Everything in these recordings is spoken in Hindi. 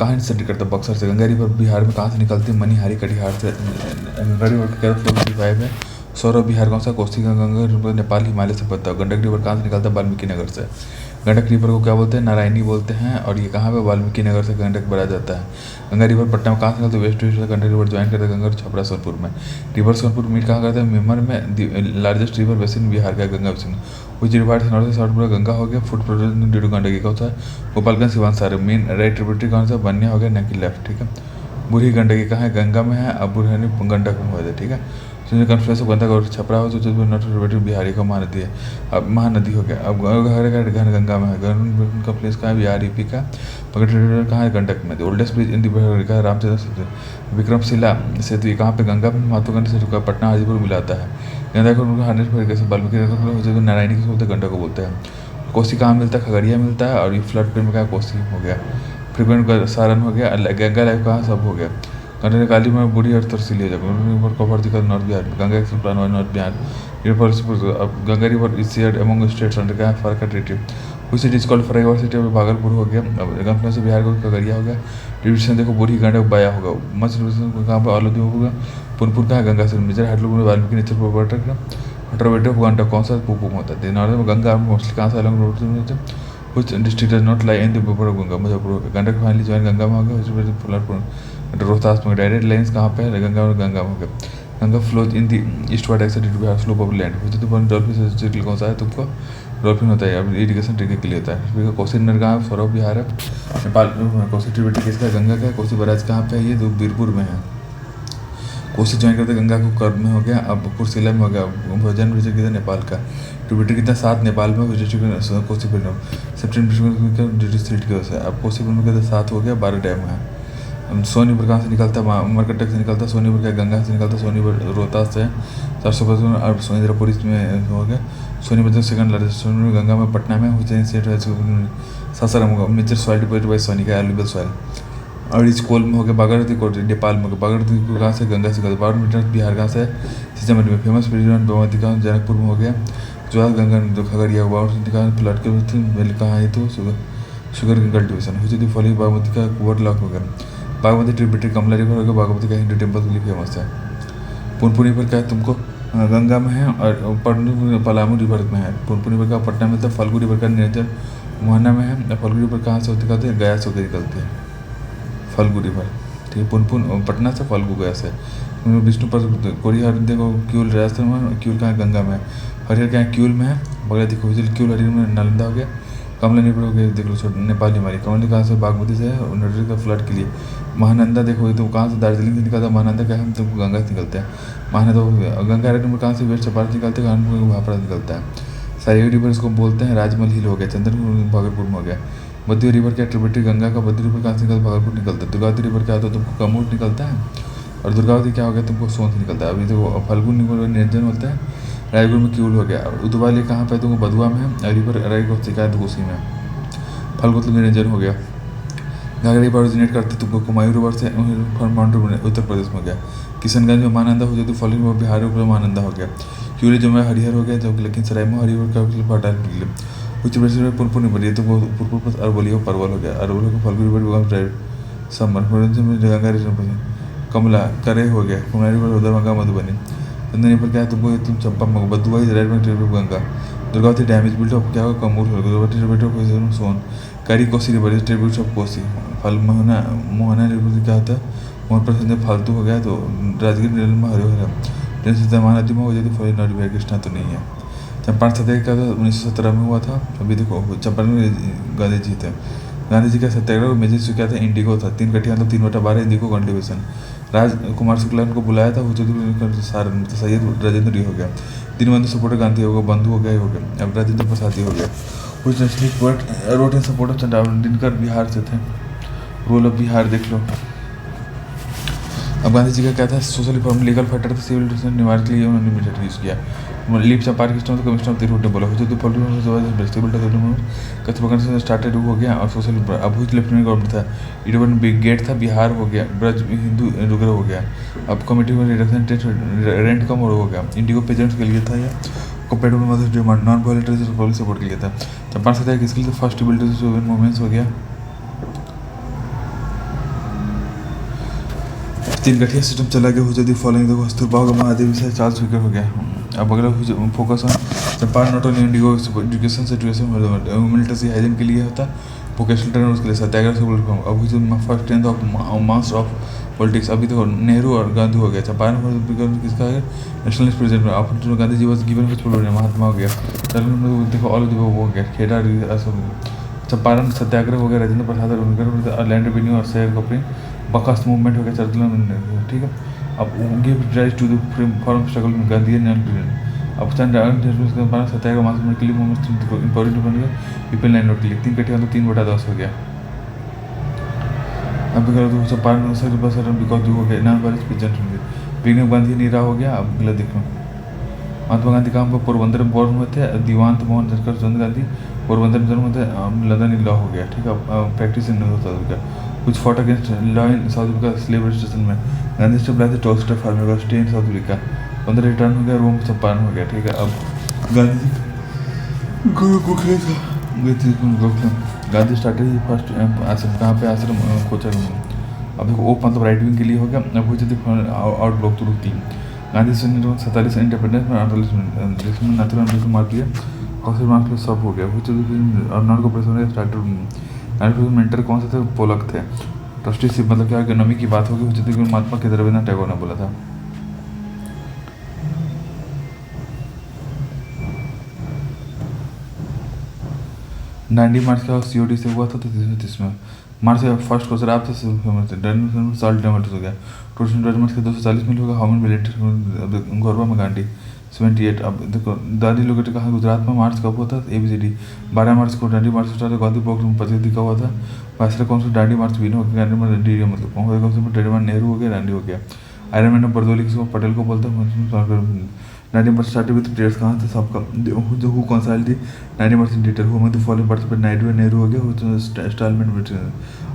कहाँ से एंट्री करता है? बक्सर से। गंगा रिवर बिहार में कहाँ से निकलती है? मनिहारी कटिहार से। गंगा रिवर का फ्लो फाइव है। सौरभ बिहार कौन सा? कोसी गंगा रिवर नेपाल हिमालय से पड़ता है। गंडक रिवर कहाँ से निकलता है? वाल्मीकि नगर से। गंडक रिवर को क्या बोलते हैं? नारायणी बोलते हैं। और ये कहाँ पे? वाल्मीकि नगर से गंडक भरा जाता है। गंगा रिवर पटना में कहाँ से निकलता है? वेस्ट से गंडक रिवर ज्वाइन करता है गंगा छपरा सोनपुर में। रिवर सोनपुर मीट कहाँ करता है? मेमर में। लार्जेस्ट रिवर बेसिन बिहार का गंगा बेसिन। विच रिवर से नॉर्थ से साउथ पूरा गंगा हो गया। फुट प्रोडक्शन ड्यू टू गंडकी कौन सा? गोपालगंज सिवान सारे। मेन राइट ट्रिब्यूटरी कौन सा? बनिया हो गया, न कि लेफ्ट। ठीक है। बूढ़ी गंडकी कहाँ है? गंगा में है। अब बुरहानी गंडक में हो जाए। ठीक है। कन्फ्लुएंस ऑफ गंगा और छपरा हो तो नॉट रिलेटेड बिहारी का महानदी है। अब महानदी हो गया। अब घन गंगा में है। का प्लेस कहाँ है? बिहार यूपी का। मगर रिवर कहाँ है? गंडक में। ओल्डेस्ट ब्रिज इन दी का रामचंद्र सेतु। विक्रमशिला सेतु ये कहाँ पे? गंगा में। महात्मा सेतु का पटना हाजीपुर मिलाता है। गंगा को वाल्मीकि नारायणी को बोलते हैं, गंडक को बोलते हैं। कोसी कहाँ मिलता है? खगड़िया मिलता है। और ये फ्लड में कहाँ? कोसी हो गया। फ्रीक्वेंट सारण हो गया। गंगा लाइव कहाँ? सब हो गया। गंडक काली में बूढ़ी और तरसीली हो जाएगा। कवर दिक्कत नॉर्थ बिहार में। Ganga express plan north Bihar. अब Ganga river is shared among states under का फॉर का टेरिटरी। कुछ city is called for city of Bhagalpur हो गया। अब गंगा से बिहार को खगड़िया हो गया। डिविजन देखो बूढ़ी गंडक बाया होगा। मच कहाँ पर? ऑलोदी होगा। पुनपुर का है? गंगा से मेजर हेडलूम वाल्मीकि नेचर प्रोवर्टक हटरवेट ऑफ गंडक कौन सा? पुपुम होता है। नॉर्थ में गंगा मोस्टली कहाँ से अलग रोड से कुछ district does not lie in the border of Ganga Muzaffarpur. Gandak finally join Ganga में हो गया। रोहतास में डायरेक्ट लाइन्स कहाँ पे है? गंगा और गंगा में हो गया। Ganga flows in the eastward access to Bihar slope of land. Dolphin कौन सा है? तुमको डॉल्फिन होता है। अब इरिगेशन ट्रिक के लिए होता है। कोसी नगर कहाँ है? सौरभ बिहार है। नेपाल। कोसी ट्रिब्यूटरी किसका? गंगा का है। कोसी बराज कहाँ पे है? ये बीरपुर में है। कोसी ज्वाइन करते गंगा को कर्ब में हो गया। अब कुर्सिला में हो गया। भोजन डिस्ट्रिक्ट कितना? नेपाल का। ट्रिब्यूटरी कितना? 7 नेपाल में। डिस्ट्रिक्ट कोसी सेप्टेम्बर डिस्ट्रिक्ट की वजह से। अब कोसी में कितना? 7 हो गया। 12 डैम है। सोनीपुर कहाँ से निकलता है? मरकटक से निकलता है। सोनीपुर क्या? गंगा से निकलता है। सोनीपुर रोहतास से 455 और सोनीपुर में हो गया। Sonepur second largest. सोनीपुर गंगा में। पटना में हुसैन स्टेट सासाराम होगा। Major soil deposit by Soni का एलुबल सॉइल। और इस कोल में हो गया। बागरती कोट नेपाल में हो गया। बागरती कहाँ से? गंगा से निकलता है। 12 मीटर बिहार कहाँ से? सीतामढ़ी में। फेमस प्रेसिडेंट बागमती कहाँ? जनकपुर में हो गया। जो गंगा जो खगड़िया हुआ फ्लड के कहाँ है? तो शुगर के कल्टिवेशन हुई थी। फली बागमती का कुवर लॉक हो गया। बागमती ट्रिब्यूटरी कमला रिवर हो गया। बागमती का हिंदू टेम्पल के लिए फेमस है। पुनपुन रिवर क्या है? तुमको गंगा में है। और पलामू रिवर में है। पुनपुन रिवर का पटना में था। फल्गु रिवर का निरंजन मोहना में है। फल्गु रिवर कहाँ से निकलती है? गया से होकर निकलती है फल्गु रिवर। ठीक है। पुनपुन पटना से, फल्गु गया से। विष्णु पर कोरिहर देखो। क्यूल राजस्थान में। क्यूल कहाँ? गंगा में। हरिहर क्या है? क्यूल में है। बगैर देखो क्यूल हरिहर में। नालंदा हो गया। कमला रिवर हो गया। देख लो नेपाली हमारी। कमला कहाँ से? बागमती से है। नदी का फ्लड के लिए। महानंदा देखो तो कहाँ से? दार्जिलिंग से निकलता है। महानंदा क्या है? हम तुमको गंगा से निकलते हैं। महानंदा हो गया। गंगा रिवर कहाँ से? वेस्ट चपार से निकलते हैं। वहाँ पर निकलता है। सरयू रिवर इसको बोलते हैं। राजमल हिल हो गया। चंद्रपुर भागलपुर में हो गया। बद्री रिवर क्या? ट्रिब्यूटरी गंगा का। बद्री रिवर कहाँ से निकलता? भागलपुर निकलता है। दुर्गावती रिवर क्या होता है? तुमको कमोट निकलता है। और दुर्गावती क्या हो गया? तुमको सोन से निकलता है। अभी तो फल्गुन निरंजन होता है। रायपुर में क्यूल हो गया। उदवाली कहाँ पे? तुमको बधुआ में है। रिवर रायपुर शिकायत कोसी में। फल्गु तो निरंजन हो गया। घाघरा रिवर ओरिजिनेट करते तुमको कुमायूं रिवर से। माउंट उत्तर प्रदेश में हो गया। किशनगंज में महानंदा हो जाए तो फल्गु में बिहार में महानंदा हो गया। क्यूली जो में हरिहर हो गया। जो लेकिन सराय में हरिहर का भटार के लिए उच्च प्रदेश में पुनपुर नहीं बनी। तो पुरपुर प्लस अरवली हो परवल हो गया। अरवल को Phalgu river summer Ganga river Kamla करे हो गया। कुमारी रिवर उदरभंगा मधुबनी। चंदनी पर क्या है? तुमको तुम चंपा में बदुआ रेड में Ganga. Durgavati damage built of क्या होगा? कमूर होगा। Durgavati tributary of Son. कैरी Kosi river tribute of Kosi. फल मोहना रिवर क्या होता है? मोहन पर फालतू हो गया। तो राजगीर में हरिहर महानदी में हो जाती। फल नदी कृष्णा तो नहीं है। चंपारण सत्याग्रह क्या था? 1917 में हुआ था। अभी देखो चंपारण में गांधी जी थे। गांधी जी का सत्याग्रह मेजर इशू क्या था? इंडिगो था। 3 कटिया मतलब 3/12 इंडिगो कल्टिवेशन। राजकुमार शुक्ला उनको बुलाया था। सारण सैयद राजेंद्र हो गया। दीनबंधु सपोर्टर गांधी होगा। बंधु हो गया हो गया। अब राजेंद्र प्रसाद हो गया। कुछ nationalist poet wrote in support of Chandravali Dinkar Bihar से थे। रोल ऑफ बिहार देख लो। अब गांधी जी का क्या था? Social reform legal factor civil निवारण के लिए उन्होंने इमीडिएट यूज़ किया। लीप चंपार किस्टम तो कमिश्नर ऑफ तिरुवट बोला हो तो पॉलिटिकल स्टार्टेड हो गया। और सोशल अब लेफ्टिनेंट गवर्नमेंट था। इडवन बिग गेट था। बिहार हो गया। ब्रज हिंदू रुग्र हो गया। अब कमेटी में रिडक्शन रेंट कम और हो गया। इंडिगो पेजेंट्स के लिए था। या compatible demand non voluntary public support के लिए था। चंपारण सत्याग्रह किसके लिए? फर्स्ट बिल्डर्स मूवमेंट्स हो गया। तीन गठिया सिस्टम चला गया हो जल्दी फॉलोइंग द कस्तूरबा महादेव से चार्ज फिकर हो गया। अब अगला focus on Champaran not only Indigo education situation military hygiene के लिए होता वोकेशनल ट्रेनर उसके लिए सत्याग्रह से अब first tenth of master of politics अभी तो नेहरू और गांधी हो गया। चंपारण किसका है nationalist president after Gandhi ji was given which Mahatma हो गया। चलो देखो ऑल वो हो गया खेड़ा चंपारण सत्याग्रह हो गया। राजेंद्र प्रसाद लैंड रेवेन्यू और शेयर कॉपरिंग बकास्ट मूवमेंट हो गया चरतुला ठीक है। अब give rise to the forum struggle में गांधी अब सत्याग्रह मास मूवमेंट के लिए मूवमेंट इंपॉर्टेंट बन गया पीपल लाइन नोट के लिए 3 कटे तो 3/10 हो गया। अब चंपारण बिकॉज हो गया ना बारिश पिजन विघ्न गांधी नीरा हो गया। अब अगला देखो महात्मा गांधी कहाँ पर पोरबंदर में बोर्न हुए थे दीवांत मोहन धनकर चंद गांधी पोरबंदर में जन्म हुए थे लंदन लॉ हो गया ठीक है। प्रैक्टिस इन साउथ अफ्रीका कुछ fought against law in south Africa slave registration में Gandhi stabilise toaster farmer stay in south Africa 15 return हो गया रोम चंपारण हो गया ठीक है। अब गांधी स्टार्टेड फर्स्ट आश्रम कहाँ पे आश्रम कोचर अब देखो ओ मतलब राइट विंग के लिए हो गया। अब वो जब आउट ब्लॉक तो रुकती गांधी से 47 इंडिपेंडेंस में 48 जिसमें नेचुरल मार दिया कौशल मार्क्स सब हो गया। वो जब अर्नॉल्ड को प्रेस स्टार्टर मेंटर कौन से थे पोलक थे ट्रस्टीशिप मतलब क्या इकोनॉमी की बात होगी जितने कि महात्मा के रविन्द्रनाथ टैगोर ने बोला था। डांडी मार्च का सीओडी से हुआ था 33 में मार्च से फर्स्ट क्वेश्चन आपसे साल्ट डेमोट हो गया टूरिस्ट मार्च के 240 मिल होगा हाउमन मिलिट्री गौरवा में गांधी 78। अब देखो दादी लोकेट कहाँ गुजरात में मार्च कब हुआ था ABCD 12 मार्च को डांडी मार्च स्टार्ट गांधी पॉक में 25 का हुआ था। वायसराय कौन सा डांडी मार्च विन हो गया गांधी डी मतलब कौन सा डांडी मार्च नेहरू हो गया डांडी हो गया। आयरन मैन बरदौली किसको पटेल को बोलते हैं। 90% स्टार्टेड विद प्लेयर्स कहाँ थे सबका जो हु कंसाइल थी 90% डिटेल हुआ मतलब फॉलोइंग पार्टिसिपेट नायडू नेहरू हो गया स्टाइलमेंट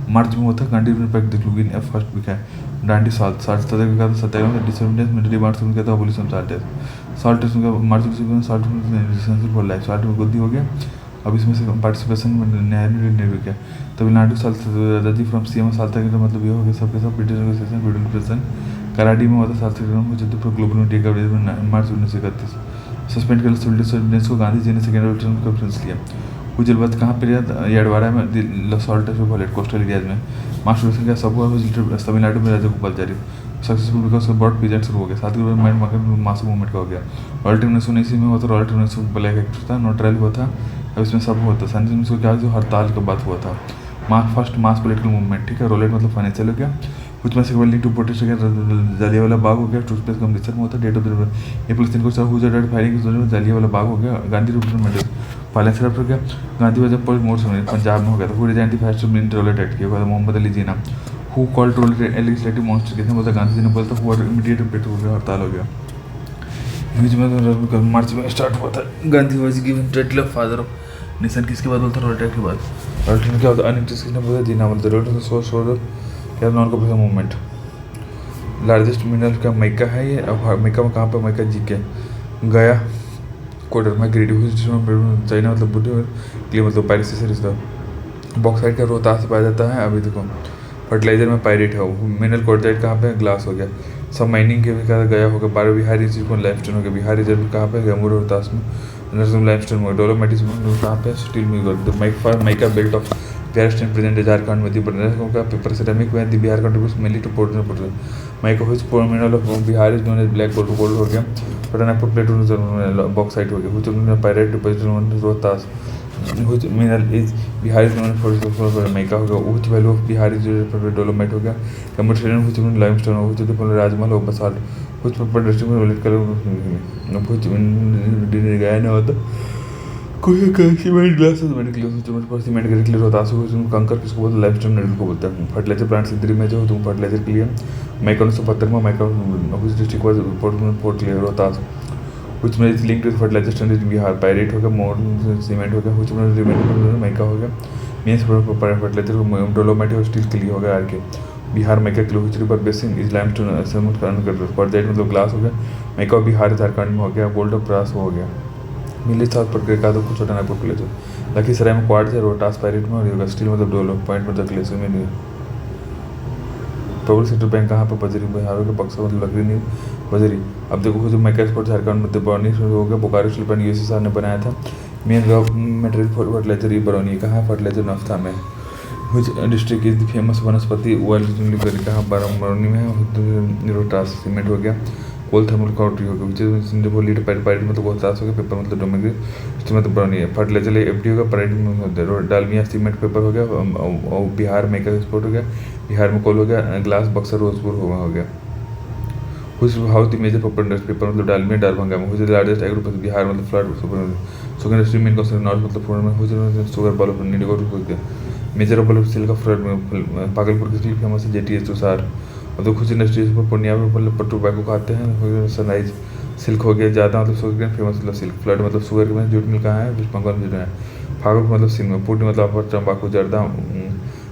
मार्च में हुआ था गांधी पैक्ट देख लूँगी फर्स्ट वीक है डांडी साल्ट सत्याग्रह डिसमेंट मिलिट्री मार्च में कहता पुलिस साल्ट मार्च साल्ट बोल रहा है साल्ट में गद्दी हो गया। अब इसमें से पार्टिसिपेशन नेहरू किया तमिलनाडु साल्ट दादी फ्रॉम CM साल्ट तक मतलब ये हो गया सबके सब ब्रिटिश कराडी में हुआ था salt Jaipur global media coverage में मार्च 1931 सस्पेंड कर सिविल डिसोबीडियंस को गांधी जी ने सेकेंड रिटर्न कॉन्फ्रेंस लिया। कुछ जल बाद कहाँ पर यडवाड़ा में लसॉल्ट वॉलेट कोस्टल एरियाज में मास्टर का सब हुआ तमिलनाडु में राजगोपाल जारी सक्सेसफुल बिकॉज बॉट पीजेंट शुरू हो गया। साथ ही माइंड मार्केट मास मूवमेंट का हो गया। रॉयल टीम 1979 में हुआ था रॉयल टीम ब्लैक एक्ट था नोट रैली हुआ था। अब इसमें सब हुआ था सन को क्या जो हड़ताल के बाद हुआ था फर्स्ट मास पोलिटिकल मूवमेंट ठीक है। रोलेट मतलब फाइनेंशियल हो गया कुछ में से link to protest Jallianwala Bagh हो गया टूथपेस्ट अमृतसर में होता डेट ऑफ April 3 को हुजर फायरिंग जालियावाला बाग हो गया। गांधी रिप्रेजेंट फाइनेंस हो गया। गांधी वजह पर मोर्स पंजाब में हो गया था पूरे जैंटी फैस्ट रोलेट एक्ट किया हुआ था Mohammad Ali Jinnah who called Rowlatt legislative monster किसने बोलता गांधी जी ने बोलता हुआ इमीडिएट इम्पैक्ट हो गया हड़ताल हो गया। बीच में मार्च में स्टार्ट हुआ था Gandhi was given title of father of nation किसके बाद बोलता रोलेट एक्ट के बाद रोलेट में क्या होता अनइंटरेस्ट किसने बोलता जीना बोलता रोलेट सोर्स क्या non cooperation movement largest mineral का मैका है ये। अब मैका में कहाँ पर मैका जी के गया कोडर में ग्रेडी चाइना मतलब बुढ़े क्लियर मतलब पायरेट से रिश्ता बॉक्साइड का रोहतास से पाया जाता है। अभी देखो फर्टिलाइजर में पायरेट है मिनरल कोडाइट कहाँ पे ग्लास हो गया। सब माइनिंग के भी कहा गया होगा बारह बिहारी लाइमस्टोन हो गया बिहार रिजर्व कहाँ पे गंगूर रोहतास में नरसिंह लाइमस्टोन में डोलोमेटिस कहाँ पे स्टील में mica belt of Western present Jharkhand Madhya Pradesh का पेपर सिरेमिक में Bihar contributes mainly to portal माइक्रोफिज mineral of Bihar is known as black gold हो गया पटनापुर प्लेटो बॉक्साइट हो गया कुछ pyrite deposit Rohtas which mineral is Bihar is known for mica हो गया which value of Bihar is dolomite हो गया कमर्शियल which लाइमस्टोन हो which राजमहल हो बसाल्ट which पेपर डिस्ट्रिक्ट में वायलेट कलर which गया ना होता कोई सीमेंट ग्लास सीमेंट के क्लियर होता है कंकर किसको बोलते हैं लाइमस्टोन नेडल को बोलते हैं। फर्टिलाइजर प्लांट सिद्धरी में जो तुम फर्टिलाइजर के लिए मैका 1972 में मैका डिस्ट्रिक्ट पोर्ट क्लियर होता है कुछ में link to fertilizer standard Bihar पायरेट हो गया मोर सीमेंट हो गया कुछ में रिमेनिंग मैका हो गया मीन्स फर्टिलाइजर डोलोमाइट और स्टील के लिए हो गया आर के बिहार मैका किलो पर बेसिन इज लाइमस्टोन फर्टिलाइजर मतलब ग्लास हो गया मैका बिहार झारखंड में हो गया गोल्ड ऑफ ब्रास हो गया मिली साथ पर का तो कुछ छोटा नागपुर के लिए लखीसराय में क्वाड है रोहतास पायरेट में और स्टील मतलब डोलो पॉइंट मतलब क्लेस में नहीं पब्लिक सेक्टर बैंक कहाँ पर? बजरी, बिहार हो गया। बक्सर मतलब लकड़ी नहीं, बजरी। अब देखो जो मैका एक्सपोर्ट झारखंड में बरौनी हो गया। बोकारो स्टील प्लांट यूएसए साहब ने बनाया था। मेन रॉ मटेरियल फर्टिलाइजर ये बरौनी कहाँ? फर्टिलाइजर नाफ्ता में। Which district is the famous वनस्पति ऑयल लिबरी कहाँ? बरौनी में है। रोटास सीमेंट हो गया। कोल थर्मल काउंट्री हो गया। विच लीड पैराइट मतलब कोलतास हो गया। पेपर मतलब डोमेग्री मतलब बरौनी है। फर्टिलाइजर एफडी होगा। पैराइट डालमिया सीमेंट पेपर हो गया। और बिहार में एक्सपोर्ट हो गया। बिहार में कोल हो गया। ग्लास बक्सर रोजपुर हो गया। कुछ house the major popular industry paper मतलब डालमिया डारभंगा में। हुई लार्जेस्ट एग्रो बिहार मतलब फ्लड शुगर इंडस्ट्री मेन कॉन्सेंट नॉर्थ मतलब फूड में। हुई शुगर बॉल नीडिको हो गया। मेजर ऑफ सिल्क का फ्लड में भागलपुर की स्टील फेमस है। जेटीएस तुषार। और तो कुछ इंडस्ट्रीज पर पूर्णिया में मतलब टोबैको खाते हैं। सनराइज सिल्क हो गया। ज़्यादा मतलब शुगर केन फेमस मतलब सिल्क। फ्लड मतलब शुगर केन। जूट मिल कहाँ है? वेस्ट बंगाल में है। भागलपुर मतलब सिंह में। पूर्णी मतलब अपर तम्बाकू जर्दा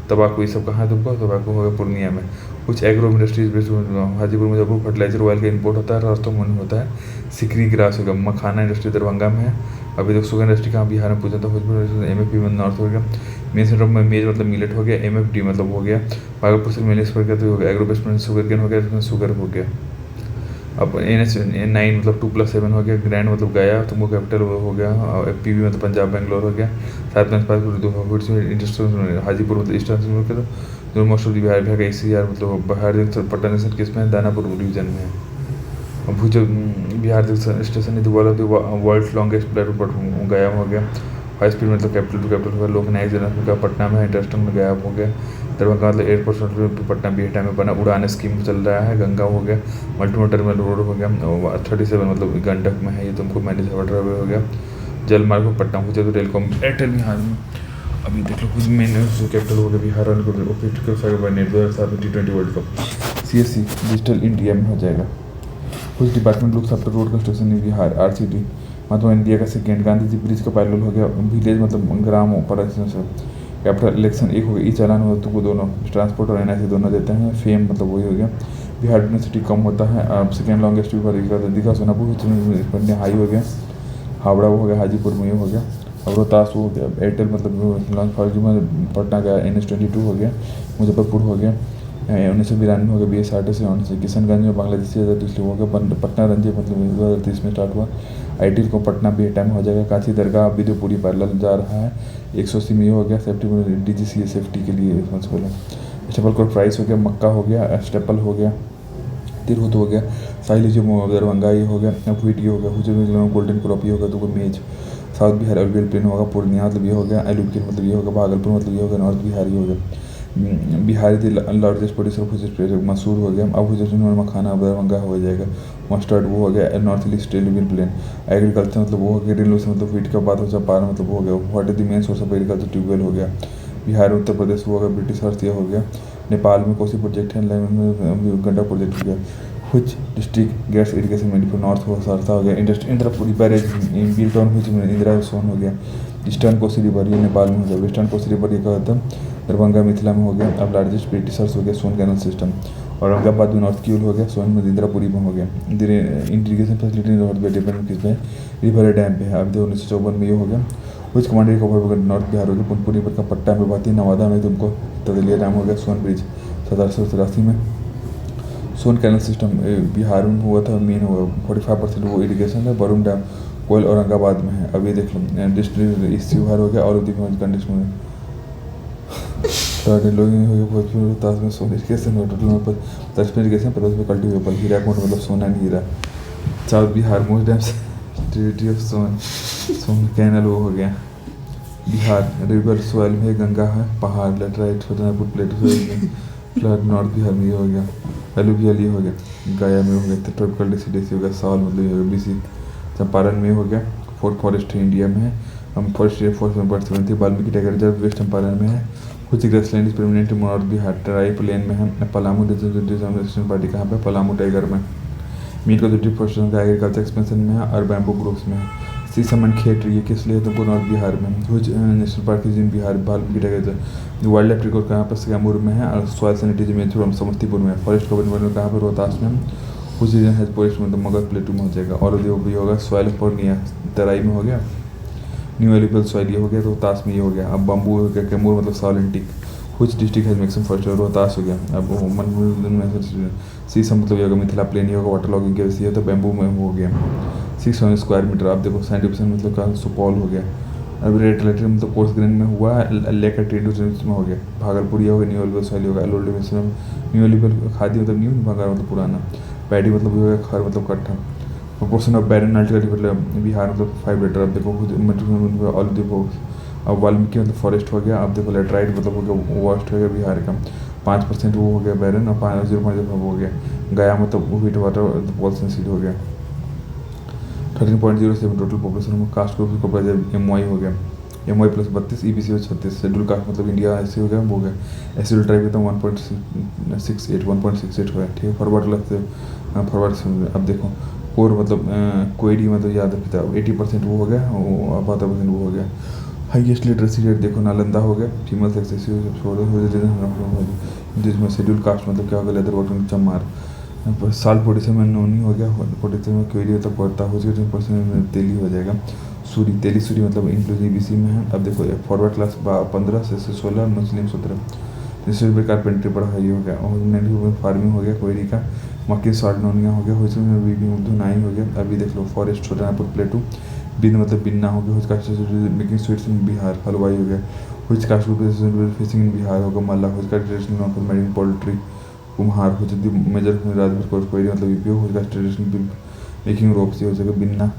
तम्बाकू ये सब कहाँ है तुमको? तम्बाकू हो गया पूर्णिया में। कुछ एग्रो इंडस्ट्रीज बेस्ड हाजीपुर में जब फर्टिलाइजर ऑयल का इंपोर्ट होता है। रास्तों में होता है। सिकरी ग्रास हो गया। मखाना इंडस्ट्री दरभंगा में है। अभी तक शुगर इंडस्ट्री कहाँ? बिहार में पूछा था। भोजपुर एमएफपी में नॉर्थ हो गया। मेन सेंटर में मेज मतलब मिलेट हो गया। एमएफडी मतलब हो गया। भागलपुर से मेलेस पर गया तो हो गया। एग्रो बेस्ड शुगर केन हो गया। इसमें शुगर हो गया। अब NH9 मतलब 2+7 हो गया। ग्रैंड मतलब गया तुमको कैपिटल हो गया। और FPB मतलब पंजाब बेंगलोर हो गया। 7 इंडस्ट्रियल हाजीपुर मतलब ईस्टर्न जो मोस्ट ऑफ बिहार का ACR मतलब बिहार पटना जंक्शन किस में है? दानापुर डिवीजन में है। और Bhuj Bihar station is world longest platform Gaya हो गया। हाई स्पीड मतलब कैपिटल टू कैपिटल हो गया। लोकनायक जनरल का पटना में है। इंटरस्टन में गया हो गया। दरभंगा मतलब एयरपोर्ट पटना बीएटा में बना। उड़ान स्कीम चल रहा है। गंगा हो गया। मल्टीमोड टर्मिनल रोड हो गया। 37 मतलब गंडक में है। ये तुमको मैनेज हो गया। जलमार्ग को पटना हो जाए। टेलीकॉम एयरटेल बिहार में। अभी देख लो कुछ मेन कैपिटल हो गया बिहार वाले को। Net 2007 T20 world cup. CSC digital India में हो जाएगा। कुछ department looks after road construction इन बिहार। RCD मतलब इंडिया का सेकेंड। गांधी जी ब्रिज का पैरेलल हो गया। विलेज मतलब ग्राम पर कैपिटल इलेक्शन एक हो गया। ई चालान हो तुमको दोनों ट्रांसपोर्ट और NIC दोनों देते हैं। फेम मतलब वही हो गया। बिहार यूनिवर्सिटी कम होता है। अब सेकेंड लॉन्गेस्ट दिखा सोनापुर हाई हो गया। हावड़ा वो हो गया। हाजीपुर में ये हो गया। अब रोहतास हो गया। एयरटेल मतलब लॉन्च फॉर्जी में पटना गया। NH22 हो गया। मुजफ्फरपुर हो गया। 1992 हो गया। BSRTC से किशनगंज में बांग्लादेशी आज़ाद इसलिए हो गया। पटना रंजी मतलब 2030 में स्टार्ट हुआ। IT को पटना बीएटा में हो जाएगा। कांची दरगाह विद्युपुरी पैरेलल जा रहा है। 180 में हो गया। सेफ्टी में DGCA सेफ्टी के लिए रिस्पॉन्सिबल है। स्टेपल कोड प्राइस हो गया। मक्का हो गया। स्टेपल हो गया। तिरहुत हो गया। साहिल जो दरभंगा ये हो गया। व्हीट ये हो गया। हुजूर गोल्डन क्रॉप ये होगा। तो मेज साउथ बिहार एलुवियल प्लेन होगा। पूर्णिया मतलब ये हो गया। एलुवियल मतलब ये होगा। भागलपुर मतलब ये होगा। नॉर्थ बिहार ये हो गया। बिहारी लार्जेस्ट प्रोड्यूसर मसूर हो गया। अब मखाना दरभंगा हो जाएगा। मस्टर्ड वो हो गया। North east alluvial plain. Agriculture मतलब वो हो गया। रेलवे से मतलब व्हीट का बात हो चंपारण मतलब वो हो गया। What is the main source of agriculture? Tubewell हो गया। बिहार उत्तर प्रदेश वो हो गया। ब्रिटिश अर्थ ये हो गया। नेपाल में कोसी प्रोजेक्ट है। गंडा प्रोजेक्ट हो गया। कुछ district gas irrigation medical north हो सरसा हो गया। इंद्रापुरी बैरेज बिल टाउन कुछ इंदिरा सोन हो गया। ईस्टर्न कोसी रिवर ये नेपाल में हो गया। वेस्टर्न कोसी रिवर ये कहता दरभंगा मिथिला में हो गया। अब लार्जेस्ट ब्रिटिशर्स हो गया। सोन कैनल सिस्टम। औरंगाबाद में नॉर्थ क्यूल हो गया। सोन में इंदिरापुरी में हो गया। इंटीग्रेशन फैसिलिटी नॉर्थ डिपेंड किस पे? रिवर डैम पे है। अभी 1954 में ये हो गया। कुछ कमांडरी कवर नॉर्थ बिहार हो गया। पुनपुरी पर का पट्टा में बहती। नवादा में तुमको तदलिया डैम हो गया। सोन ब्रिज 1783 में। सोन कैनल सिस्टम बिहार में हुआ था। मेन हुआ 45% वो इरीगेशन है। बरूम डैम कोयल औरंगाबाद में है। अभी देख लो डिस्ट्रिक्ट ईस्ट बिहार हो गया। और कंडीशन में लोग हो गया। भोजपुर ताज में सोन इरीगेशन हो। टोटल में 10 इरीगेशन 50 में कल्टीवेबल। हीरा कोट मतलब सोना नहीं हीरा। South Bihar most dam tributary of Son canal वो हो गया। बिहार रिवर सॉइल में गंगा है। पहाड़ laterite Chotapur plateau flood north Bihar में ये हो गया। एलुवियल ये हो गया। गया में हो गया। ट्रॉपिकल डेसी हो गया। साल मतलब ये हो गया। BC चंपारण में हो गया। फोर्थ फॉरेस्ट इंडिया में है। हम फॉरेस्ट फोर्स में बढ़ सकते थे। Valmiki tiger reserve West Champaran में है। कुछ ग्रेसलैंड परमानेंट नॉर्थ बिहार ट्राई प्लेन में है। पलामू डिजर्वेशन पार्टी कहाँ पे? पलामू टाइगर में। मीट को डिफोरेस्टेशन का एग्रीकल्चर एक्सपेंशन में है। और बैम्बू ग्रोव्स में है। सीसमन खेत ये किस लिए? तुमको नॉर्थ बिहार में। Bhuj national park is in Bihar. Valmiki tiger wild life record कहाँ पर? कैमूर में है। और सॉइल सैनिटरी में समस्तीपुर में है। फॉरेस्ट गवर्नमेंट कहाँ पर? रोहतास में। कुछ रीजन है फॉरेस्ट मतलब मगध प्लेटू में हो जाएगा। और जो भी होगा सॉइल पूर्णिया तराई में हो गया। न्यू एलिबल सॉइल ये हो गया। रोहतास में ये हो गया। अब बम्बू हो गया। कैमूर मतलब सॉलिंटिक कुछ डिस्ट्रिक्ट है मैक्सिमम फॉरेस्ट रोहतास हो गया। अब मन में सीसम मतलब होगा, मिथिला प्लेन होगा, वाटर लॉगिंग की वजह से तो बैम्बू में हो गया 600 स्क्वायर मीटर। आप देखो 70% मतलब का सुपौल हो गया। अब रेड रिलेटेड मतलब कोर्स ग्रेन में हुआ लेकर ट्रेड में हो गया। भागलपुर ये हो गया, न्यू अलीगढ़ वैशाली होगा। लोल्ड में न्यू अलीगढ़ खादी मतलब न्यू, भागा मतलब पुराना। पैडी मतलब हो गया खर मतलब कट्ठा। प्रोपोर्शन ऑफ बैरन अल्टीमेटली मतलब बिहार मतलब 5 लीटर। अब देखो ऑल देखो। अब वाल्मीकि मतलब फॉरेस्ट हो गया। अब देखो लेटराइट मतलब हो गया वर्स्ट हो गया बिहार का 5% वो हो गया बैरन, और 0.5 हो गया। गया मतलब हीट वाटर पॉल्सन सीड हो गया। 13.07 टोटल पॉपुलेशन में कास्ट ग्रुप को MY हो गया। MY प्लस 32, EBC में 36। शेड्यूल कास्ट मतलब इंडिया ऐसे हो गया, वो हो गया। एस ट्राइब तो 1.68 हो गया, ठीक है। फॉरवर्ड क्लास से फॉरवर्ड। अब देखो कोर मतलब कोयडी मतलब याद रखता है 80% वो हो गया, 72% वो हो गया। हाईएस्ट लिटरेसी रेट देखो नालंदा हो गया। फीमेल सेक्स जिसमें शेड्यूल कास्ट मतलब क्या होगा, लेदर वर्किंग चमार। साल 47 में नोनी हो गया। 47 में कोयली मतलब पड़ता हो जाएगा, 10% में तेली हो जाएगा। सूरी तेली सूरी मतलब इंक्लूसिव EBC में है। अब देखो फॉरवर्ड क्लास 15 से 16, मुस्लिम 17। जिससे भी कारपेंट्री बड़ा हाई हो गया। और फार्मिंग हो गया कोयली का। मक्की सॉल्ट नोनिया हो गया। हुई में भी धुनाई हो गया। अभी देख लो फॉरेस्ट छोटापुर प्लेटू। बिन मतलब बिन्ना हो गया। हुई caste making sweets in Bihar. हलवाई हो गया। हुई कास्ट फिशिंग इन बिहार होगा। मल्ला हुई का ट्रेडिशनल मेडिंग पोल्ट्री। कुम्हार हो जाती मेजर राजभर कोयली मतलब यूपी हो जाएगा। ट्रेडिशनल मेकिंग रोप से हो जाएगा बिन्ना।